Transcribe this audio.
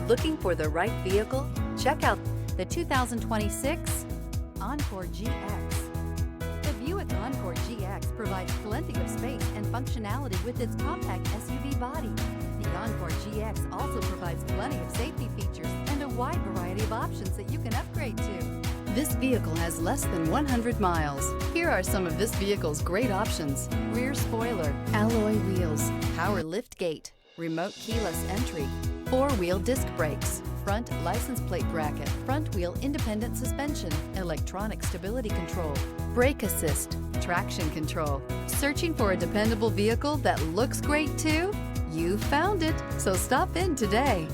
Looking for the right vehicle? Check out the 2026 Encore GX. The Buick Encore GX provides plenty of space and functionality with its compact SUV body. The Encore GX also provides plenty of safety features and a wide variety of options that you can upgrade to. This vehicle has less than 100 miles. Here are some of this vehicle's great options: rear spoiler, alloy wheels, power lift gate, remote keyless entry, four-wheel disc brakes, front license plate bracket, front wheel independent suspension, electronic stability control, brake assist, traction control. Searching for a dependable vehicle that looks great too? You found it, so stop in today.